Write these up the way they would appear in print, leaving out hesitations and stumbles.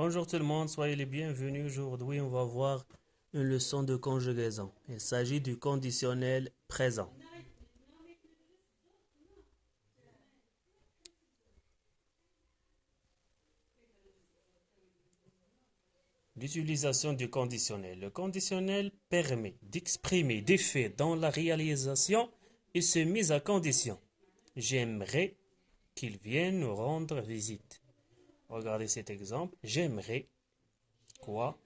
Bonjour tout le monde, soyez les bienvenus. Aujourd'hui, on va voir une leçon de conjugaison. Il s'agit du conditionnel présent. L'utilisation du conditionnel. Le conditionnel permet d'exprimer des faits dans la réalisation et se mise à condition. J'aimerais qu'il vienne nous rendre visite. Regardez cet exemple. J'aimerais quoi?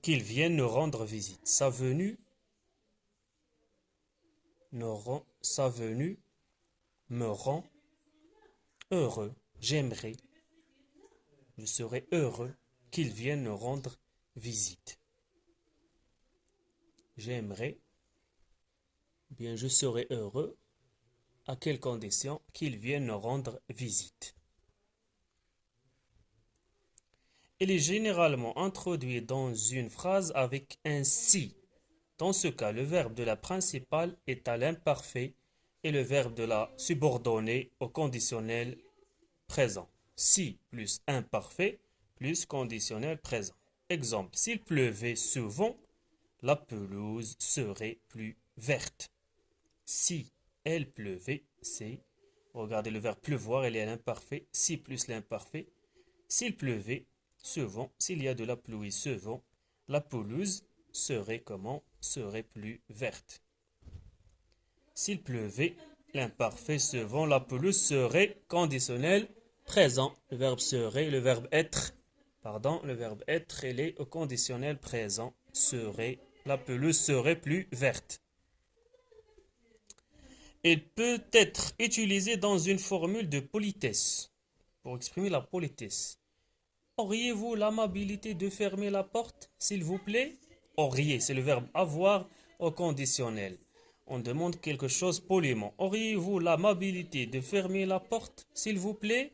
Qu'il vienne nous rendre visite. Sa venue me rend heureux. J'aimerais, je serais heureux qu'il vienne nous rendre visite. J'aimerais, bien je serais heureux, à quelles conditions qu'il vienne nous rendre visite. Il est généralement introduit dans une phrase avec un si. Dans ce cas, le verbe de la principale est à l'imparfait et le verbe de la subordonnée au conditionnel présent. Si plus imparfait plus conditionnel présent. Exemple, s'il pleuvait souvent, la pelouse serait plus verte. Si elle pleuvait, c'est, regardez le verbe pleuvoir, il est à l'imparfait, si plus l'imparfait. S'il pleuvait souvent, s'il y a de la pluie souvent, la pelouse serait comment? Serait plus verte. S'il pleuvait, l'imparfait souvent, la pelouse serait conditionnel présent. Le verbe serait, le verbe être, il est au conditionnel présent. Serait, la pelouse serait plus verte. Il peut être utilisé dans une formule de politesse, pour exprimer la politesse. Auriez-vous l'amabilité de fermer la porte, s'il vous plaît? Auriez, c'est le verbe avoir au conditionnel. On demande quelque chose poliment. Auriez-vous l'amabilité de fermer la porte, s'il vous plaît?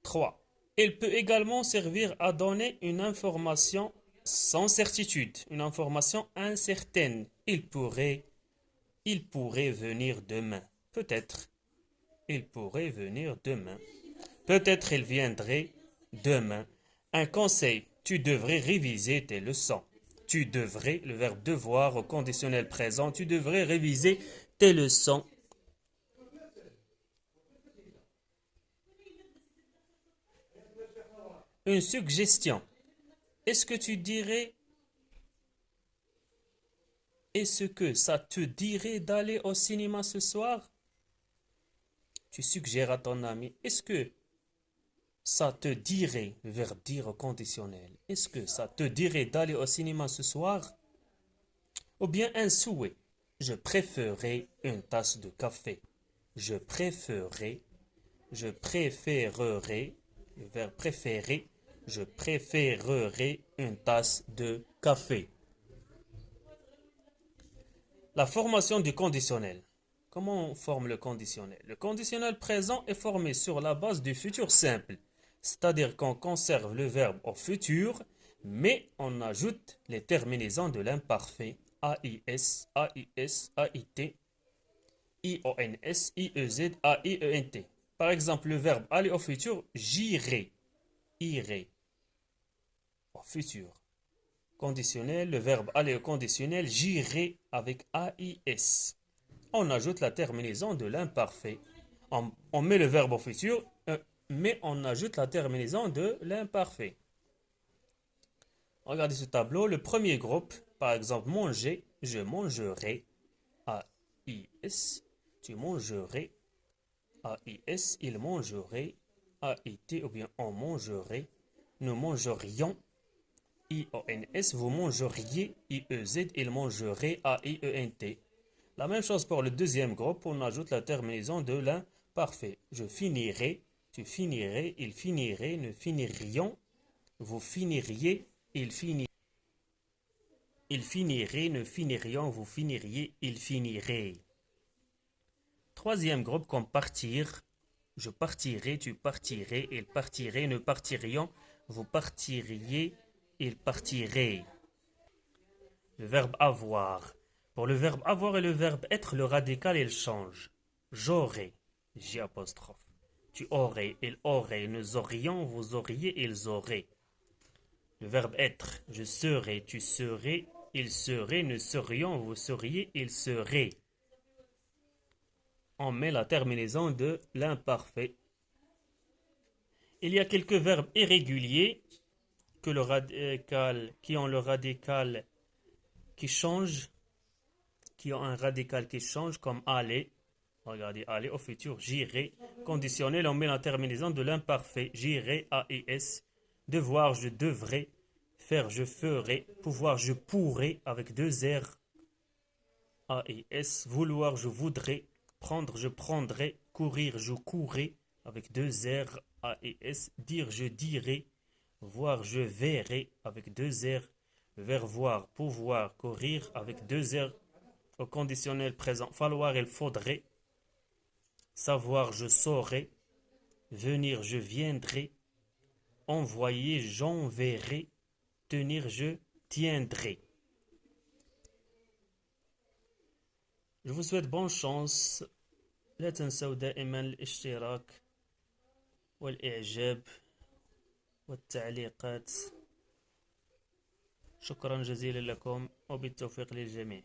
3. Il peut également servir à donner une information sans certitude, une information incertaine. Il pourrait venir demain. Peut-être. Il pourrait venir demain. Peut-être il viendrait demain. Un conseil. Tu devrais réviser tes leçons. Tu devrais, le verbe devoir au conditionnel présent, tu devrais réviser tes leçons. Une suggestion. Est-ce que ça te dirait d'aller au cinéma ce soir? Tu suggères à ton ami. Est-ce que ça te dirait, le verbe dire au conditionnel, est-ce que ça te dirait d'aller au cinéma ce soir? Ou bien un souhait. Je préférerais une tasse de café. Je préférerais, le verbe préférer, je préférerais une tasse de café. La formation du conditionnel. Comment on forme le conditionnel? Le conditionnel présent est formé sur la base du futur simple, c'est-à-dire qu'on conserve le verbe au futur, mais on ajoute les terminaisons de l'imparfait AIS, AIS, AIT, IONS, IEZ, AIENT. Par exemple, le verbe aller au futur, j'irai, irai, au futur. Conditionnel, le verbe aller au conditionnel, j'irai avec AIS. On ajoute la terminaison de l'imparfait. On met le verbe au futur, mais on ajoute la terminaison de l'imparfait. Regardez ce tableau. Le premier groupe, par exemple, manger, je mangerai, AIS. Tu mangerais, AIS. Il mangerait, AIT, ou bien on mangerait. Nous mangerions, IONS. Vous mangeriez, IEZ. Il mangerait, AIENT. La même chose pour le deuxième groupe, on ajoute la terminaison de l'imparfait. Je finirai, tu finirais, il finirait, nous finirions, vous finiriez, il finirait. Il finirait, nous finirions, vous finiriez, il finirait. Troisième groupe comme partir, je partirai, tu partirais, il partirait, nous partirions, vous partiriez, il partirait. Le verbe avoir. Pour le verbe avoir et le verbe être, le radical il change. J'aurai, J apostrophe. tu aurais, il aurait, nous aurions, vous auriez, ils auraient. Le verbe être, je serai, tu serais, il serait, nous serions, vous seriez, il serait. On met la terminaison de l'imparfait. Il y a quelques verbes irréguliers qui ont le radical qui change, qui ont un radical qui change, comme aller. Regardez, aller au futur, j'irai. Conditionnel, on met la terminaison de l'imparfait. J'irai, AIS. Devoir, je devrais. Faire, je ferai. Pouvoir, je pourrais, avec deux R, AIS. Vouloir, je voudrais. Prendre, je prendrai. Courir, je courrai, avec deux R, AIS. Dire, je dirai. Voir, je verrai, avec deux R. Voir, pouvoir, courir, avec deux R au conditionnel présent. Falloir, il faudrait. Savoir, je saurai. Venir, je viendrai. Envoyer, j'enverrai. Tenir, je tiendrai. Je vous souhaite bonne chance. لا تنسوا دائما الاشتراك والإعجاب والتعليقات. شكرا جزيلا لكم وبالتوفيق للجميع.